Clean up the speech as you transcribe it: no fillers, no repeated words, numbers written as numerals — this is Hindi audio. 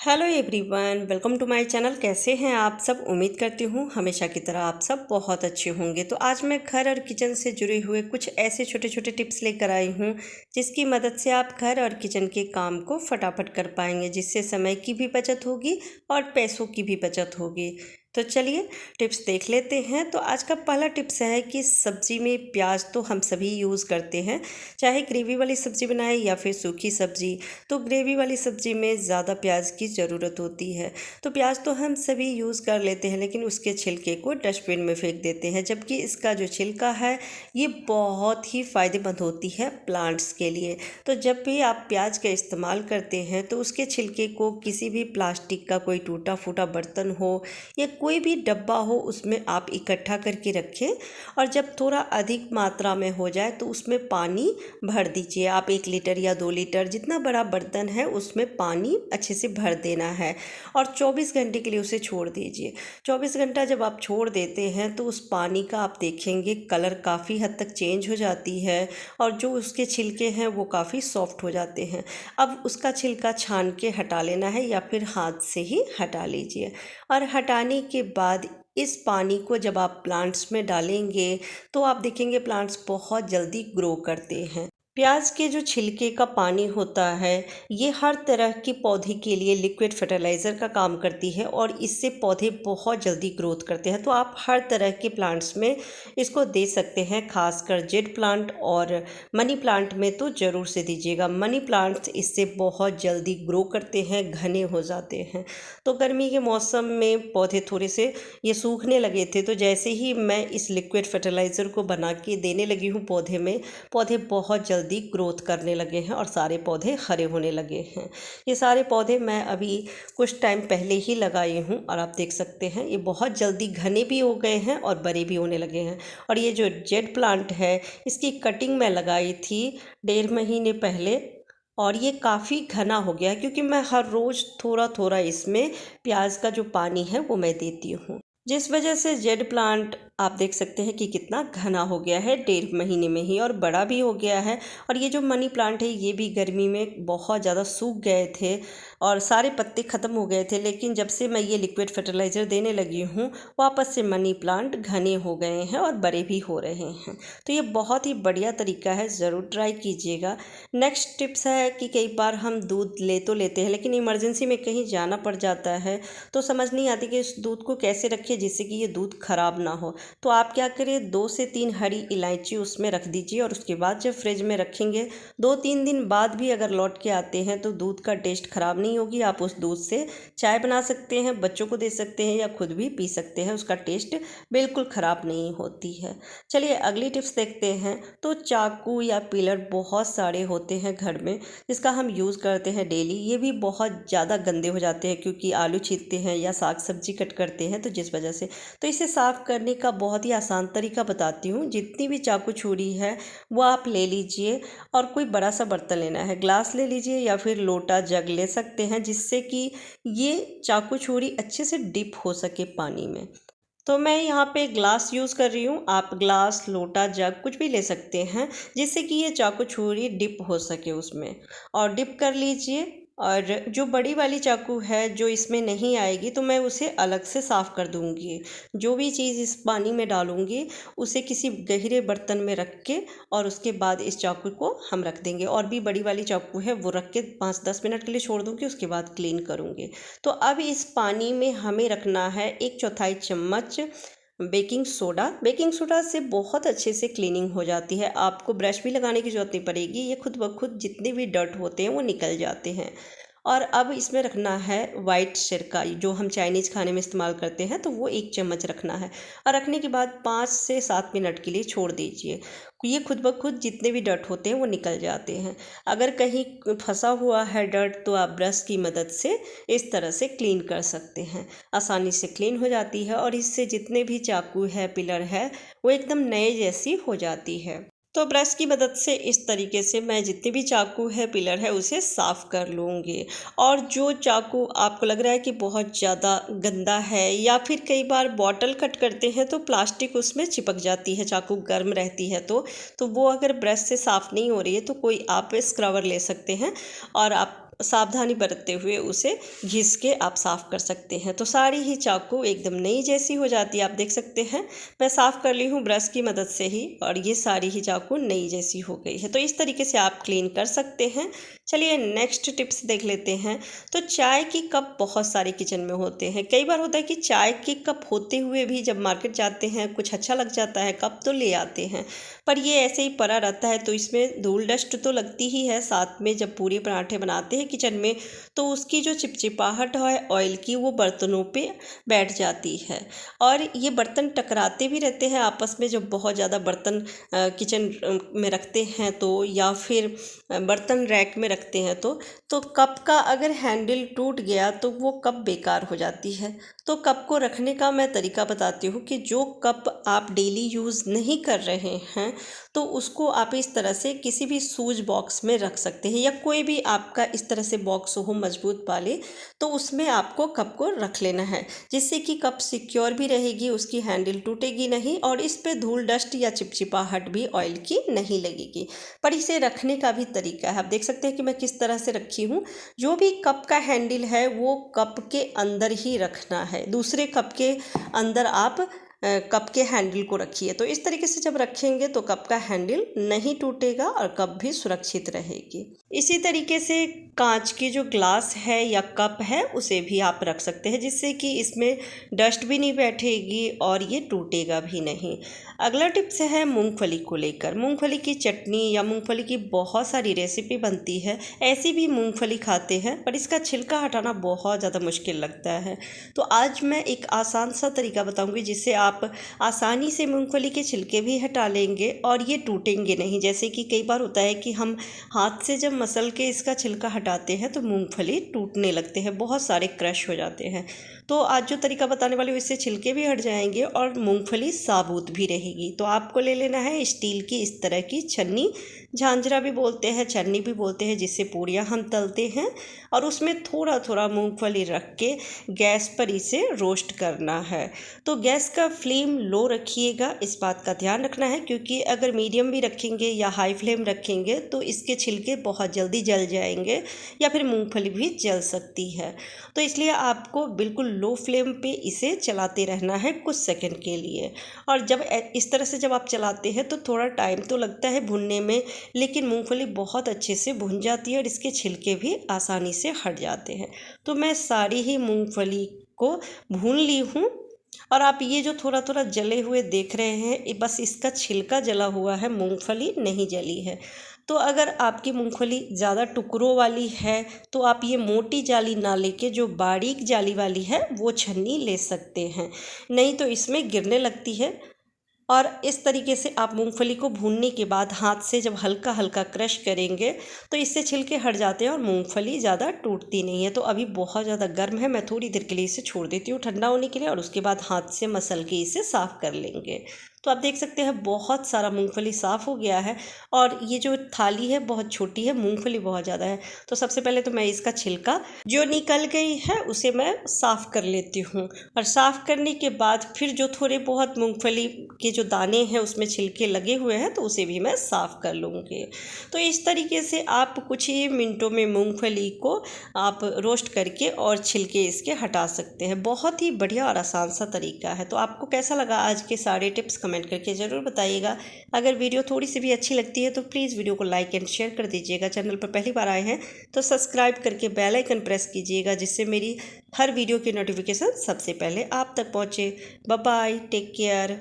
Hello everyone, welcome to my channel. कैसे हैं आप सब? उम्मीद करती हूँ हमेशा की तरह आप सब बहुत अच्छे होंगे। तो आज मैं घर और किचन से जुड़े हुए कुछ ऐसे छोटे छोटे टिप्स लेकर आई हूँ जिसकी मदद से आप घर और किचन के काम को फटाफट कर पाएंगे, जिससे समय की भी बचत होगी और पैसों की भी बचत होगी। तो चलिए टिप्स देख लेते हैं। तो आज का पहला टिप्स है कि सब्ज़ी में प्याज तो हम सभी यूज़ करते हैं, चाहे ग्रेवी वाली सब्ज़ी बनाएं या फिर सूखी सब्ज़ी। तो ग्रेवी वाली सब्ज़ी में ज़्यादा प्याज की ज़रूरत होती है। तो प्याज तो हम सभी यूज़ कर लेते हैं, लेकिन उसके छिलके को डस्टबिन में फेंक देते हैं, जबकि इसका जो छिलका है ये बहुत ही फ़ायदेमंद होती है प्लांट्स के लिए। तो जब भी आप प्याज का इस्तेमाल करते हैं तो उसके छिलके को किसी भी प्लास्टिक का कोई टूटा फूटा बर्तन हो या कोई भी डब्बा हो उसमें आप इकट्ठा करके रखें, और जब थोड़ा अधिक मात्रा में हो जाए तो उसमें पानी भर दीजिए। आप 1 लीटर या 2 लीटर जितना बड़ा बर्तन है उसमें पानी अच्छे से भर देना है और 24 घंटे के लिए उसे छोड़ दीजिए। 24 घंटा जब आप छोड़ देते हैं तो उस पानी का आप देखेंगे कलर काफ़ी हद तक चेंज हो जाती है और जो उसके छिलके हैं वो काफ़ी सॉफ्ट हो जाते हैं। अब उसका छिलका छान के हटा लेना है या फिर हाथ से ही हटा लीजिए। और हटाने के बाद इस पानी को जब आप प्लांट्स में डालेंगे तो आप देखेंगे प्लांट्स बहुत जल्दी ग्रो करते हैं। प्याज के जो छिलके का पानी होता है ये हर तरह की पौधे के लिए लिक्विड फर्टिलाइज़र का काम करती है और इससे पौधे बहुत जल्दी ग्रोथ करते हैं। तो आप हर तरह के प्लांट्स में इसको दे सकते हैं, खासकर जेड प्लांट और मनी प्लांट में तो ज़रूर से दीजिएगा। मनी प्लांट्स इससे बहुत जल्दी ग्रो करते हैं, घने हो जाते हैं। तो गर्मी के मौसम में पौधे थोड़े से ये सूखने लगे थे, तो जैसे ही मैं इस लिक्विड फर्टिलाइज़र को बना के देने लगी हूँ पौधे में, पौधे बहुत जल्दी ग्रोथ करने लगे हैं और सारे पौधे हरे होने लगे हैं। ये सारे पौधे मैं अभी कुछ टाइम पहले ही लगाई हूँ और आप देख सकते हैं ये बहुत जल्दी घने भी हो गए हैं और बड़े भी होने लगे हैं। और ये जो जेड प्लांट है इसकी कटिंग मैं लगाई थी 1.5 महीने पहले और ये काफ़ी घना हो गया है, क्योंकि मैं हर रोज़ थोड़ा थोड़ा इसमें प्याज का जो पानी है वो मैं देती हूँ, जिस वजह से जेड प्लांट आप देख सकते हैं कि कितना घना हो गया है 1.5 महीने में ही और बड़ा भी हो गया है। और ये जो मनी प्लांट है ये भी गर्मी में बहुत ज़्यादा सूख गए थे और सारे पत्ते ख़त्म हो गए थे, लेकिन जब से मैं ये लिक्विड फर्टिलाइज़र देने लगी हूँ वापस से मनी प्लांट घने हो गए हैं और बड़े भी हो रहे हैं। तो ये बहुत ही बढ़िया तरीका है, ज़रूर ट्राई कीजिएगा। नेक्स्ट टिप्स है कि कई बार हम दूध ले तो लेते हैं, लेकिन इमरजेंसी में कहीं जाना पड़ जाता है तो समझ नहीं आती कि इस दूध को कैसे रखें जिससे कि ये दूध ख़राब ना हो। तो आप क्या करिए, 2 से 3 हरी इलायची उसमें रख दीजिए और उसके बाद जब फ्रिज में रखेंगे 2-3 दिन बाद भी अगर लौट के आते हैं तो दूध का टेस्ट ख़राब नहीं होगी। आप उस दूध से चाय बना सकते हैं, बच्चों को दे सकते हैं या खुद भी पी सकते हैं, उसका टेस्ट बिल्कुल ख़राब नहीं होती है। चलिए अगली टिप्स देखते हैं। तो चाकू या पिलर बहुत सारे होते हैं घर में जिसका हम यूज़ करते हैं डेली। ये भी बहुत ज़्यादा गंदे हो जाते हैं क्योंकि आलू छीलते हैं या साग सब्जी कट करते हैं, तो जिस वजह से तो इसे साफ़ करने का बहुत ही आसान तरीका बताती हूँ। जितनी भी चाकू छुरी है वो आप ले लीजिए और कोई बड़ा सा बर्तन लेना है, ग्लास ले लीजिए या फिर लोटा जग ले सकते हैं, जिससे कि ये चाकू छुरी अच्छे से डिप हो सके पानी में। तो मैं यहाँ पे ग्लास यूज़ कर रही हूँ, आप ग्लास लोटा जग कुछ भी ले सकते हैं जिससे कि ये चाकू छुरी डिप हो सके उसमें, और डिप कर लीजिए। और जो बड़ी वाली चाकू है जो इसमें नहीं आएगी तो मैं उसे अलग से साफ़ कर दूँगी। जो भी चीज़ इस पानी में डालूँगी उसे किसी गहरे बर्तन में रख के और उसके बाद इस चाकू को हम रख देंगे, और भी बड़ी वाली चाकू है वो रख के 5-10 मिनट के लिए छोड़ दूँगी, उसके बाद क्लीन करूँगी। तो अब इस पानी में हमें रखना है 1/4 चम्मच बेकिंग सोडा। बेकिंग सोडा से बहुत अच्छे से क्लीनिंग हो जाती है, आपको ब्रश भी लगाने की ज़रूरत नहीं पड़ेगी, ये खुद ब खुद जितने भी डर्ट होते हैं वो निकल जाते हैं। और अब इसमें रखना है वाइट सिरका, जो हम चाइनीज़ खाने में इस्तेमाल करते हैं, तो वो 1 चम्मच रखना है। और रखने के बाद 5 से 7 मिनट के लिए छोड़ दीजिए। ये खुद ब खुद जितने भी डर्ट होते हैं वो निकल जाते हैं। अगर कहीं फंसा हुआ है डर्ट तो आप ब्रश की मदद से इस तरह से क्लीन कर सकते हैं, आसानी से क्लीन हो जाती है और इससे जितने भी चाकू है पिलर है वो एकदम नए जैसी हो जाती है। तो ब्रश की मदद से इस तरीके से मैं जितने भी चाकू है पिलर है उसे साफ़ कर लूँगी। और जो चाकू आपको लग रहा है कि बहुत ज़्यादा गंदा है या फिर कई बार बॉटल कट करते हैं तो प्लास्टिक उसमें चिपक जाती है, चाकू गर्म रहती है तो वो अगर ब्रश से साफ़ नहीं हो रही है तो कोई आप स्क्रबर ले सकते हैं और आप सावधानी बरतते हुए उसे घिस के आप साफ़ कर सकते हैं। तो सारी ही चाकू एकदम नई जैसी हो जाती है। आप देख सकते हैं मैं साफ़ कर ली हूँ ब्रश की मदद से ही, और ये सारी ही चाकू नई जैसी हो गई है। तो इस तरीके से आप क्लीन कर सकते हैं। चलिए नेक्स्ट टिप्स देख लेते हैं। तो चाय की कप बहुत सारे किचन में होते हैं। कई बार होता है कि चाय के कप होते हुए भी जब मार्केट जाते हैं कुछ अच्छा लग जाता है कप तो ले आते हैं, पर ये ऐसे ही पड़ा रहता है तो इसमें धूल डस्ट तो लगती ही है। साथ में जब पूरी पराठे बनाते हैं किचन में तो उसकी जो चिपचिपाहट है ऑयल की वो बर्तनों पे बैठ जाती है, और ये बर्तन टकराते भी रहते हैं आपस में। जब बहुत ज़्यादा बर्तन किचन में रखते हैं तो, या फिर बर्तन रैक में रखते हैं तो कप का अगर हैंडल टूट गया तो वो कप बेकार हो जाती है। तो कप को रखने का मैं तरीका बताती हूँ कि जो कप आप डेली यूज़ नहीं कर रहे हैं तो उसको आप इस तरह से किसी भी शूज बॉक्स में रख सकते हैं, या कोई भी आपका इस तरह से बॉक्स हो मजबूत वाले, तो उसमें आपको कप को रख लेना है, जिससे कि कप सिक्योर भी रहेगी, उसकी हैंडल टूटेगी नहीं और इस पे धूल डस्ट या चिपचिपाहट भी ऑयल की नहीं लगेगी। पर इसे रखने का भी तरीका है। आप देख सकते हैं कि मैं किस तरह से रखी हूँ। जो भी कप का हैंडल है वो कप के अंदर ही रखना है, दूसरे कप के अंदर आप कप के हैंडल को रखिए। तो इस तरीके से जब रखेंगे तो कप का हैंडल नहीं टूटेगा और कप भी सुरक्षित रहेगी। इसी तरीके से कांच की जो ग्लास है या कप है उसे भी आप रख सकते हैं, जिससे कि इसमें डस्ट भी नहीं बैठेगी और ये टूटेगा भी नहीं। अगला टिप्स है मूंगफली को लेकर। मूंगफली की चटनी या मूंगफली की बहुत सारी रेसिपी बनती है, ऐसी भी मूंगफली खाते हैं, पर इसका छिलका हटाना बहुत ज़्यादा मुश्किल लगता है। तो आज मैं एक आसान सा तरीका बताऊंगी जिससे आप आसानी से मूंगफली के छिलके भी हटा लेंगे और ये टूटेंगे नहीं। जैसे कि कई बार होता है कि हम हाथ से जब मसल के इसका छिलका हटाते हैं तो मूंगफली टूटने लगते हैं, बहुत सारे क्रश हो जाते हैं। तो आज जो तरीका बताने वाली हूँ इससे छिलके भी हट जाएंगे और मूंगफली साबुत भी रहेगी। तो आपको ले लेना है स्टील की इस तरह की छन्नी, झांझरा भी बोलते हैं, छन्नी भी बोलते हैं, जिससे पूड़ियाँ हम तलते हैं, और उसमें थोड़ा थोड़ा मूंगफली रख के गैस पर इसे रोस्ट करना है। तो गैस का फ्लेम लो रखिएगा, इस बात का ध्यान रखना है, क्योंकि अगर मीडियम भी रखेंगे या हाई फ्लेम रखेंगे तो इसके छिलके बहुत जल्दी जल जाएंगे या फिर मूंगफली भी जल सकती है। तो इसलिए आपको बिल्कुल लो फ्लेम पे इसे चलाते रहना है कुछ सेकंड के लिए। और जब इस तरह से जब आप चलाते हैं तो थोड़ा टाइम तो लगता है भुनने में, लेकिन मूंगफली बहुत अच्छे से भुन जाती है और इसके छिलके भी आसानी से हट जाते हैं। तो मैं सारी ही मूंगफली को भून ली हूँ, और आप ये जो थोड़ा थोड़ा जले हुए देख रहे हैं बस इसका छिलका जला हुआ है, मूंगफली नहीं जली है। तो अगर आपकी मूंगफली ज़्यादा टुकड़ों वाली है तो आप ये मोटी जाली ना लेके जो बारीक जाली वाली है वो छन्नी ले सकते हैं, नहीं तो इसमें गिरने लगती है। और इस तरीके से आप मूंगफली को भूनने के बाद हाथ से जब हल्का हल्का क्रश करेंगे तो इससे छिलके हट जाते हैं और मूंगफली ज़्यादा टूटती नहीं है। तो अभी बहुत ज़्यादा गर्म है, मैं थोड़ी देर के लिए इसे छोड़ देती हूँ ठंडा होने के लिए, और उसके बाद हाथ से मसल के इसे साफ़ कर लेंगे। तो आप देख सकते हैं बहुत सारा मूंगफली साफ़ हो गया है, और ये जो थाली है बहुत छोटी है, मूंगफली बहुत ज़्यादा है। तो सबसे पहले तो मैं इसका छिलका जो निकल गई है उसे मैं साफ़ कर लेती हूँ, और साफ़ करने के बाद फिर जो थोड़े बहुत मूंगफली के जो दाने हैं उसमें छिलके लगे हुए हैं तो उसे भी मैं साफ़ कर लूँगी। तो इस तरीके से आप कुछ ही मिनटों में मूंगफली को आप रोस्ट करके और छिलके इसके हटा सकते हैं। बहुत ही बढ़िया और आसान सा तरीका है। तो आपको कैसा लगा आज के सारे टिप्स कमेंट करके ज़रूर बताइएगा। अगर वीडियो थोड़ी सी भी अच्छी लगती है तो प्लीज़ वीडियो को लाइक एंड शेयर कर दीजिएगा। चैनल पर पहली बार आए हैं तो सब्सक्राइब करके बेल आइकन प्रेस कीजिएगा, जिससे मेरी हर वीडियो की नोटिफिकेशन सबसे पहले आप तक पहुँचे। Bye bye, take care.